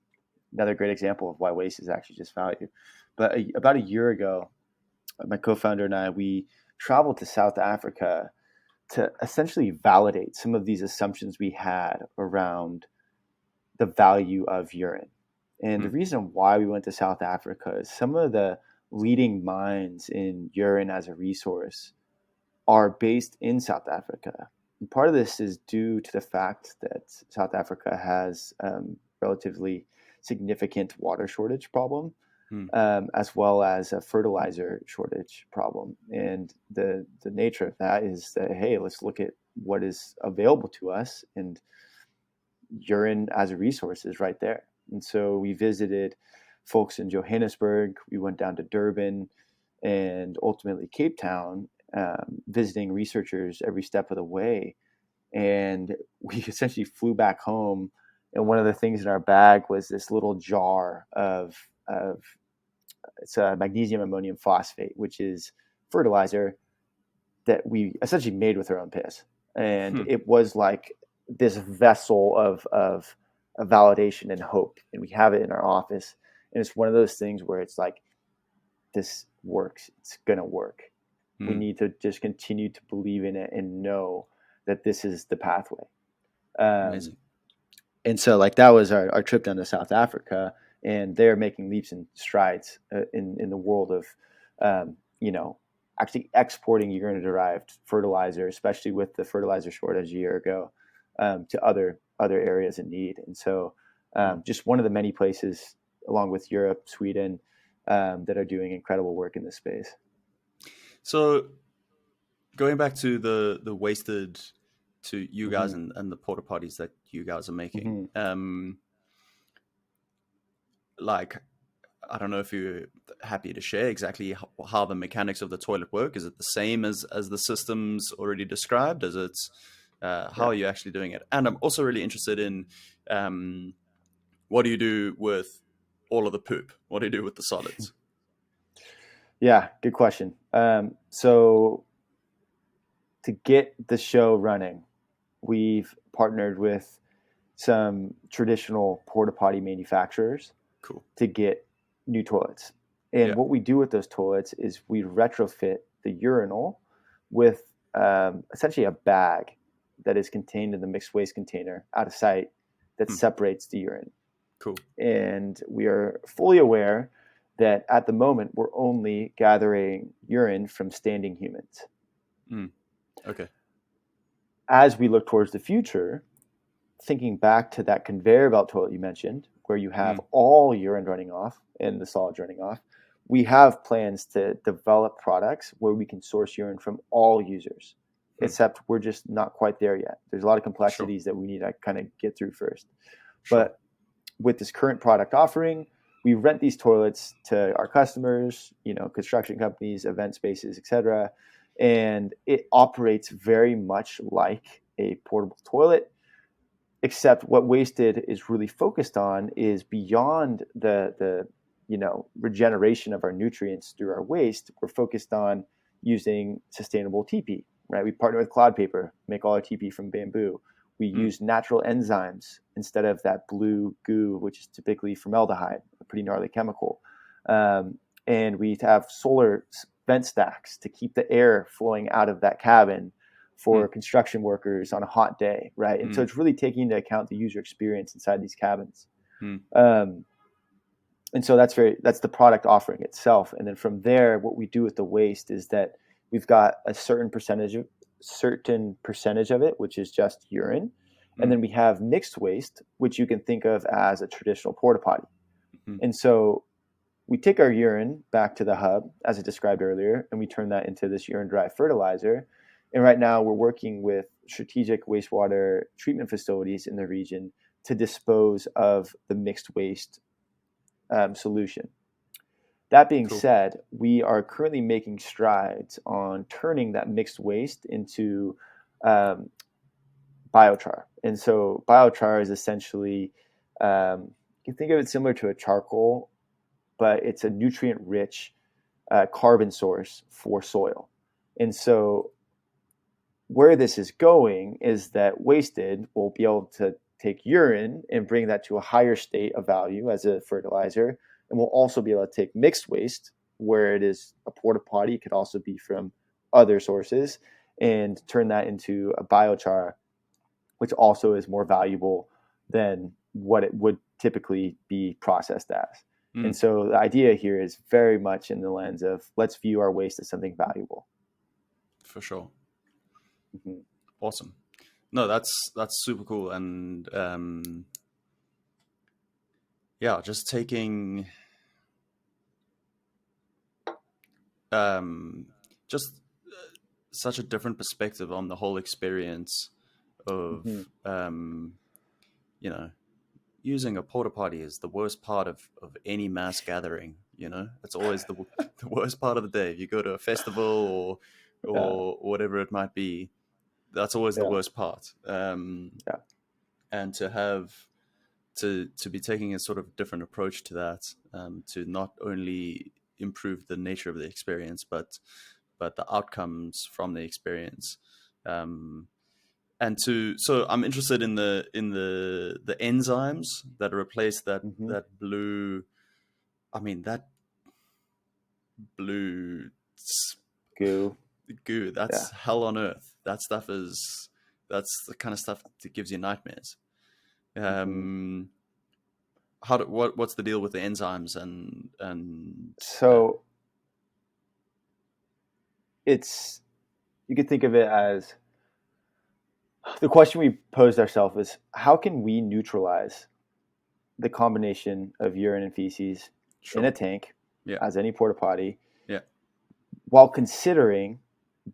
another great example of why waste is actually just value. But about a year ago, my co-founder and I, we traveled to South Africa to essentially validate some of these assumptions we had around the value of urine. And the Hmm. reason why we went to South Africa is some of the leading minds in urine as a resource are based in South Africa. And part of this is due to the fact that South Africa has relatively significant water shortage problem, Hmm. as well as a fertilizer shortage problem. And the nature of that is that, hey, let's look at what is available to us, and urine as a resource is right there. And so we visited folks in Johannesburg, we went down to Durban, and ultimately Cape Town, visiting researchers every step of the way. And we essentially flew back home. And one of the things in our bag was this little jar of it's a magnesium ammonium phosphate, which is fertilizer that we essentially made with our own piss. And Hmm. it was like this vessel of validation and hope. And we have it in our office. And it's one of those things where it's like, this works. It's going to work. We Hmm. need to just continue to believe in it and know that this is the pathway. Um, Amazing. and so, like, that was our trip down to South Africa. And they're making leaps and strides in the world of, actually exporting urine derived fertilizer, especially with the fertilizer shortage a year ago, to other areas in need. And so, Hmm. just one of the many places, along with Europe, Sweden, that are doing incredible work in this space. So going back to the wasted to you guys Mm-hmm. and the porta potties that you guys are making. Mm-hmm. Like, I don't know if you're happy to share exactly how the mechanics of the toilet work. Is it the same as the systems already described? Is it how Yeah. are you actually doing it? And I'm also really interested in what do you do with all of the poop? What do you do with the solids? Yeah, good question. So to get the show running, we've partnered with some traditional porta potty manufacturers Cool. to get new toilets. And Yeah. what we do with those toilets is we retrofit the urinal with essentially a bag that is contained in the mixed waste container out of sight that Hmm. separates the urine. Cool. And we are fully aware that at the moment we're only gathering urine from standing humans. Okay. As we look towards the future, thinking back to that conveyor belt toilet you mentioned, where you have all urine running off and the solids running off, we have plans to develop products where we can source urine from all users, except we're just not quite there yet. There's a lot of complexities that we need to kind of get through first. Sure. But with this current product offering, we rent these toilets to our customers, construction companies, event spaces, etc. And it operates very much like a portable toilet, except what Wasted is really focused on is beyond the regeneration of our nutrients through our waste. We're focused on using sustainable TP, right? We partner with Cloud Paper, make all our TP from bamboo. We use natural enzymes instead of that blue goo, which is typically formaldehyde, a pretty gnarly chemical. And we have solar vent stacks to keep the air flowing out of that cabin for construction workers on a hot day, right? And so it's really taking into account the user experience inside these cabins. And so that's the product offering itself. And then from there, what we do with the waste is that we've got a certain percentage of it, which is just urine. And then we have mixed waste, which you can think of as a traditional porta potty. And so we take our urine back to the hub, as I described earlier, and we turn that into this urine dry fertilizer. And right now we're working with strategic wastewater treatment facilities in the region to dispose of the mixed waste solution. That being said, we are currently making strides on turning that mixed waste into biochar. And so biochar is essentially, you can think of it similar to a charcoal, but it's a nutrient-rich carbon source for soil. And so where this is going is that Wasted will be able to take urine and bring that to a higher state of value as a fertilizer. And we'll also be able to take mixed waste, where it is a porta potty, it could also be from other sources, and turn that into a biochar, which also is more valuable than what it would typically be processed as. And so the idea here is very much in the lens of let's view our waste as something valuable. For sure. Awesome. No, that's super cool. And yeah, just taking just such a different perspective on the whole experience of using a porta potty is the worst part of any mass gathering. It's always the worst part of the day. If you go to a festival or whatever it might be, that's always the worst part. And to have to be taking a sort of different approach to that, to not only improve the nature of the experience, but the outcomes from the experience. And so I'm interested in the enzymes that replace that blue. I mean that blue goo. That's hell on earth. That's the kind of stuff that gives you nightmares. What's the deal with the enzymes and so it's, you could think of it as, the question we posed ourselves is, how can we neutralize the combination of urine and feces in a tank, as any porta potty, while considering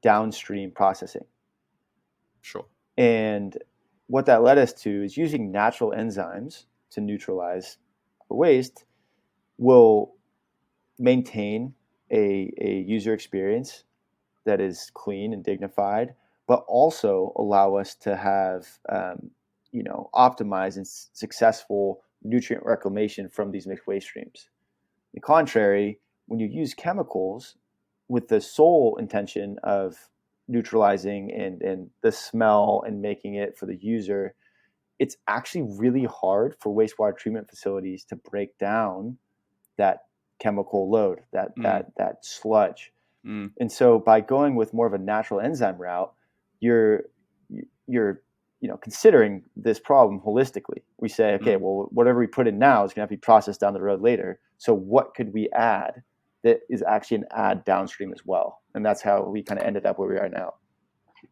downstream processing. Sure. And what that led us to is using natural enzymes to neutralize waste will maintain a user experience that is clean and dignified, but also allow us to have optimized and successful nutrient reclamation from these mixed waste streams. On the contrary, when you use chemicals with the sole intention of neutralizing and the smell and making it for the user, it's actually really hard for wastewater treatment facilities to break down that chemical load, that sludge. And so by going with more of a natural enzyme route, you're considering this problem holistically. We say, okay, well, whatever we put in now is going to have to be processed down the road later. So what could we add that is actually an add downstream as well? And that's how we kind of ended up where we are now.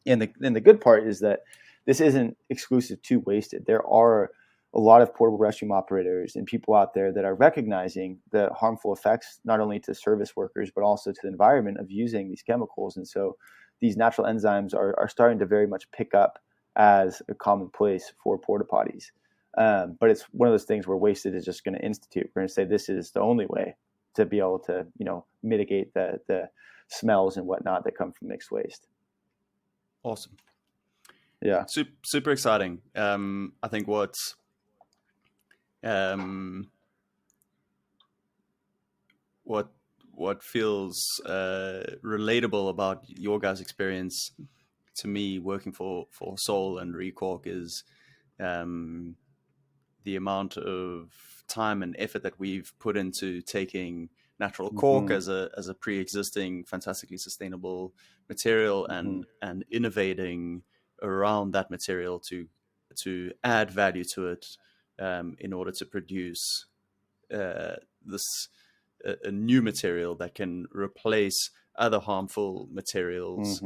And the good part is that this isn't exclusive to wasted. There are a lot of portable restroom operators and people out there that are recognizing the harmful effects, not only to service workers, but also to the environment of using these chemicals. And so these natural enzymes are starting to very much pick up as a commonplace for porta potties. But it's one of those things where wasted is just going to institute. We're going to say this is the only way to be able to, mitigate the smells and whatnot that come from mixed waste. Awesome. Yeah. Super exciting. I think what feels relatable about your guys' experience to me working for Soul and Recork is the amount of time and effort that we've put into taking natural cork as a pre-existing fantastically sustainable material and innovating around that material to add value to it in order to produce this a new material that can replace other harmful materials.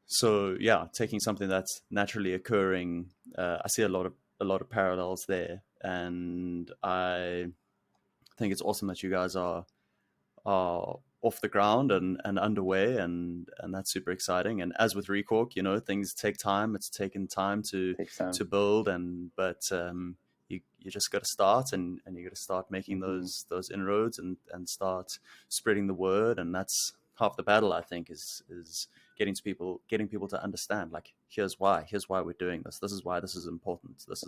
So yeah, taking something that's naturally occurring, I see a lot of parallels there, and I think it's awesome that you guys are off the ground and underway, and that's super exciting. And as with Recork, things take time. It's taken time to build, but you just got to start, and you got to start making those inroads and start spreading the word, and that's half the battle, I think, is getting people to understand, like, here's why we're doing this. This is why this is important. This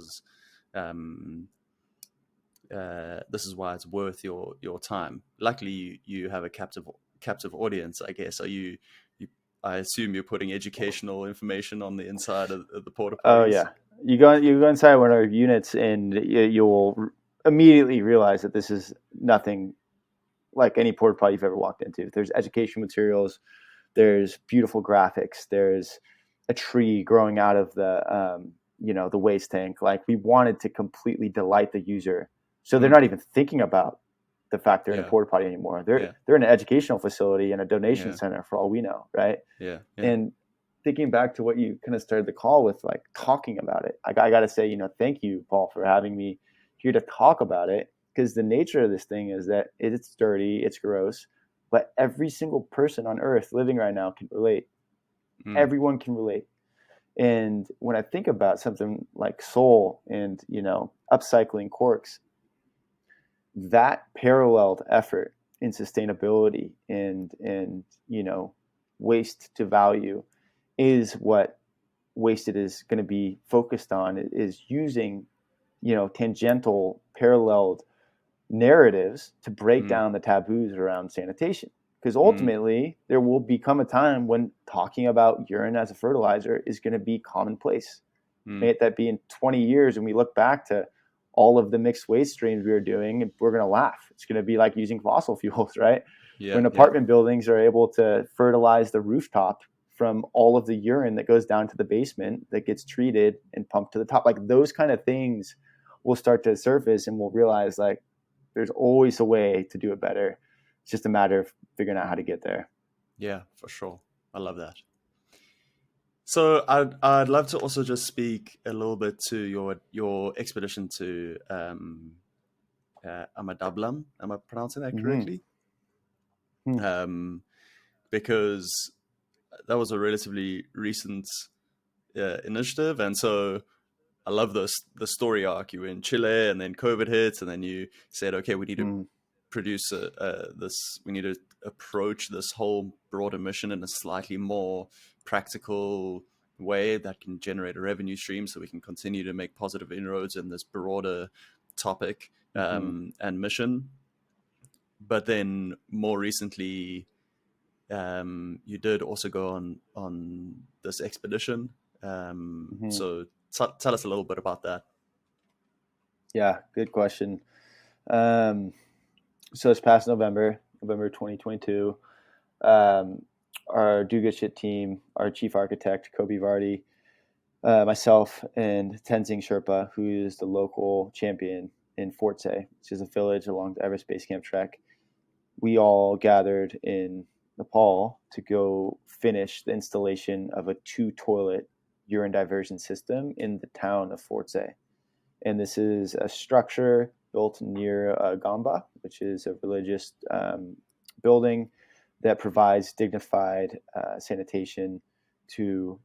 is why it's worth your time. Luckily, you have a captive audience, I guess. Are you I assume you're putting educational information on the inside of the porta potties. Oh yeah, you go inside one of our units, and you will immediately realize that this is nothing like any porta potty you've ever walked into. There's education materials, there's beautiful graphics, there's a tree growing out of the the waste tank. Like, we wanted to completely delight the user, so they're not even thinking about the fact they're in a porta potty anymore. They're in an educational facility and a donation center for all we know, right? And thinking back to what you kind of started the call with, like, talking about it, I got to say, thank you, Paul, for having me here to talk about it, because the nature of this thing is that it's dirty, it's gross, but every single person on earth living right now can relate. Everyone can relate. And when I think about something like Soul and, upcycling corks, that paralleled effort in sustainability and waste to value is what Wasted is going to be focused on, is using, tangential, paralleled narratives to break down the taboos around sanitation. Because ultimately, there will become a time when talking about urine as a fertilizer is going to be commonplace. May that be in 20 years, and we look back to all of the mixed waste streams we were doing, and we're going to laugh. It's going to be like using fossil fuels, right? When apartment buildings are able to fertilize the rooftop from all of the urine that goes down to the basement that gets treated and pumped to the top, like, those kind of things will start to surface, and we'll realize, like, there's always a way to do it better. It's just a matter of figuring out how to get there. Yeah, for sure. I love that. So I'd love to also just speak a little bit to your expedition to Ama Dablam. Am I pronouncing that correctly? because that was a relatively recent initiative, and so I love the story arc. You were in Chile, and then COVID hit, and then you said, okay, we need to produce we need to approach this whole broader mission in a slightly more practical way that can generate a revenue stream, so we can continue to make positive inroads in this broader topic and mission. But then more recently, you did also go on this expedition. So tell us a little bit about that. Yeah, good question. So this past November 2022, our Do Good Shit team, our chief architect, Kobe Vardy, myself, and Tenzing Sherpa, who is the local champion in Fortse, which is a village along the Everest Base Camp trek, we all gathered in Nepal to go finish the installation of a 2-toilet urine diversion system in the town of Fortse. And this is a structure built near Gamba, which is a religious building that provides dignified sanitation to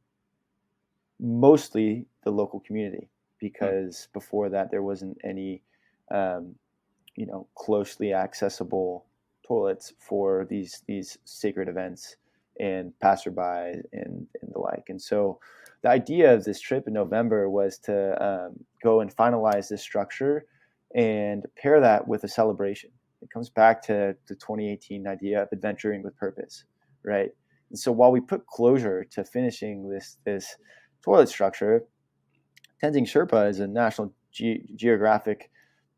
mostly the local community, because before that there wasn't any closely accessible toilets for these sacred events and passerby and the like. And so the idea of this trip in November was to go and finalize this structure and pair that with a celebration. It comes back to the 2018 idea of adventuring with purpose, right? And so while we put closure to finishing this toilet structure, Tenzing Sherpa is a National Geographic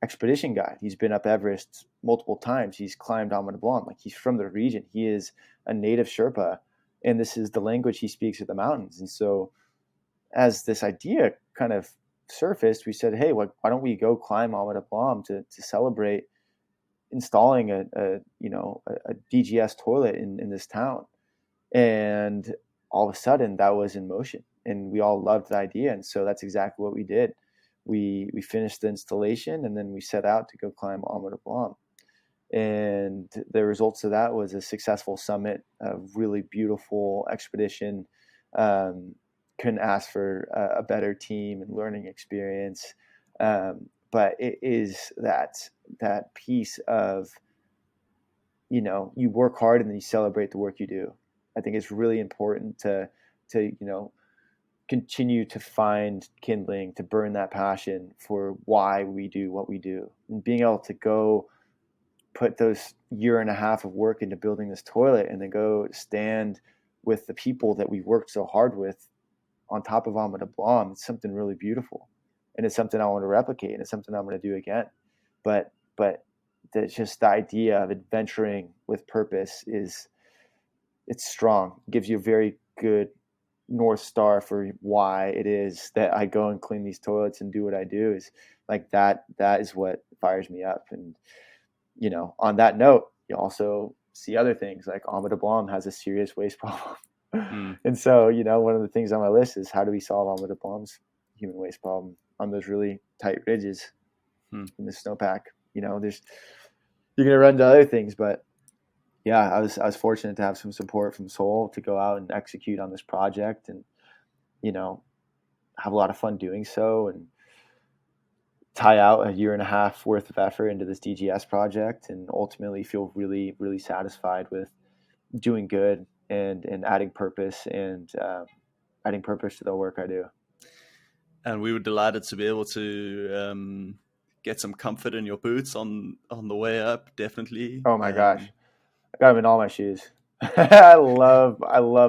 expedition guide. He's been up Everest multiple times. He's climbed Ama Dablam. Like, he's from the region. He is a native Sherpa, and this is the language he speaks of the mountains. And so as this idea kind of surfaced, we said, hey, why don't we go climb Ama Dablam to celebrate installing a DGS toilet in this town. And all of a sudden that was in motion, and we all loved the idea. And so that's exactly what we did. We finished the installation, and then we set out to go climb Ama Dablam. And the results of that was a successful summit, a really beautiful expedition. Couldn't ask for a better team and learning experience. But it is that piece of, you work hard and then you celebrate the work you do. I think it's really important to continue to find kindling, to burn that passion for why we do what we do, and being able to go put those year and a half of work into building this toilet and then go stand with the people that we worked so hard with on top of Ama Dablam. It's something really beautiful, and it's something I want to replicate, and it's something I'm going to do again. But just the idea of adventuring with purpose it's strong. It gives you a very good North Star for why it is that I go and clean these toilets and do what I do. Is like that is what fires me up. And on that note, you also see other things like Ama Dablam has a serious waste problem. And so one of the things on my list is, how do we solve Ama Dablam's human waste problem on those really tight ridges in the snowpack? You're gonna run to other things, but yeah, I was fortunate to have some support from Seoul to go out and execute on this project, and have a lot of fun doing so, and tie out a year and a half worth of effort into this DGS project, and ultimately feel really, really satisfied with doing good and adding purpose to the work I do. And we were delighted to be able to get some comfort in your boots on the way up. Definitely. Oh my gosh, I got them in all my shoes. I love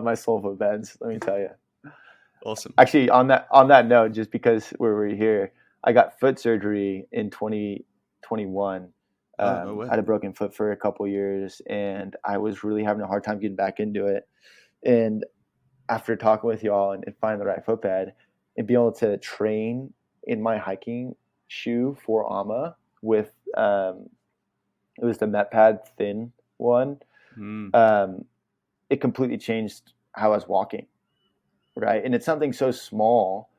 my sole footbeds. Let me tell you. Awesome. Actually, on that note, just because we're here, I got foot surgery in 2021. No way. I had a broken foot for a couple years, and I was really having a hard time getting back into it. And after talking with y'all and finding the right footbed and being able to train in my hiking shoe for Ama with it was the Metapad thin one. It completely changed how I was walking, right? And it's something so small,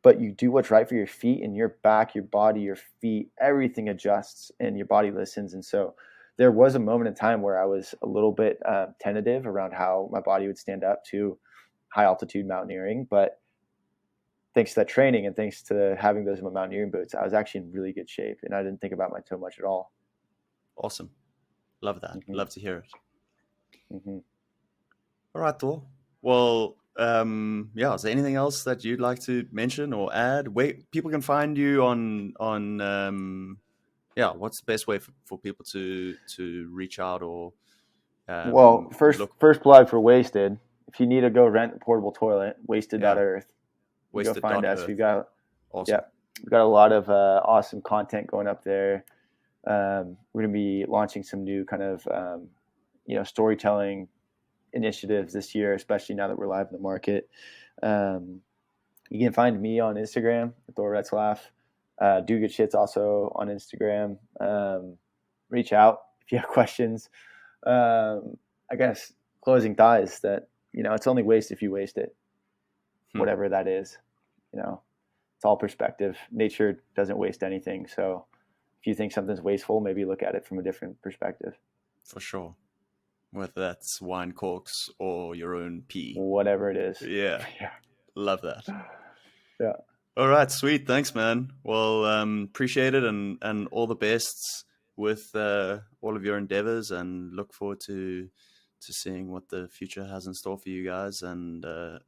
but you do what's right for your feet and your back, your body, your feet, everything adjusts and your body listens. And so there was a moment in time where I was a little bit tentative around how my body would stand up to high altitude mountaineering. But thanks to that training and thanks to having those mountaineering boots, I was actually in really good shape, and I didn't think about my toe much at all. Awesome. Love that. Mm-hmm. Love to hear it. Mm-hmm. All right, Thor. Well, yeah. Is there anything else that you'd like to mention or add? Wait, people can find you on yeah. What's the best way for people to reach out or Well, look? first plug for Wasted. If you need to go rent a portable toilet, Yeah, wasted.earth. You go find us. wasted.earth. Yeah, Awesome. we've got a lot of awesome content going up there. We're going to be launching some new kind of storytelling initiatives this year, especially now that we're live in the market. You can find me on Instagram, Thor Retzlaff. Do Good Shit's also on Instagram. Reach out if you have questions. I guess closing thought is that it's only waste if you waste it, whatever that is. It's all perspective. Nature doesn't waste anything, so if you think something's wasteful, maybe look at it from a different perspective. For sure. Whether that's wine corks or your own pee. Whatever it is. Yeah. Love that. Yeah. All right, sweet. Thanks, man. Well, appreciate it and all the best with all of your endeavors, and look forward to seeing what the future has in store for you guys. And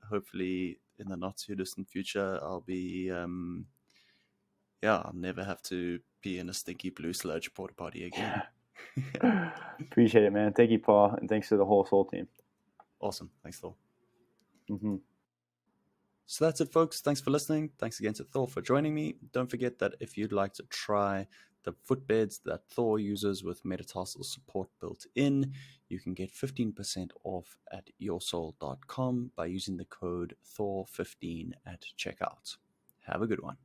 hopefully in the not too distant future, I'll be, I'll never have to be in a stinky blue sludge porta potty again. Appreciate it, man. Thank you, Paul. And thanks to the whole Soul team. Awesome. Thanks, Thor. Mm-hmm. So that's it, folks. Thanks for listening. Thanks again to Thor for joining me. Don't forget that if you'd like to try the footbeds that Thor uses with metatarsal support built in, you can get 15% off at yoursoul.com by using the code Thor15 at checkout. Have a good one.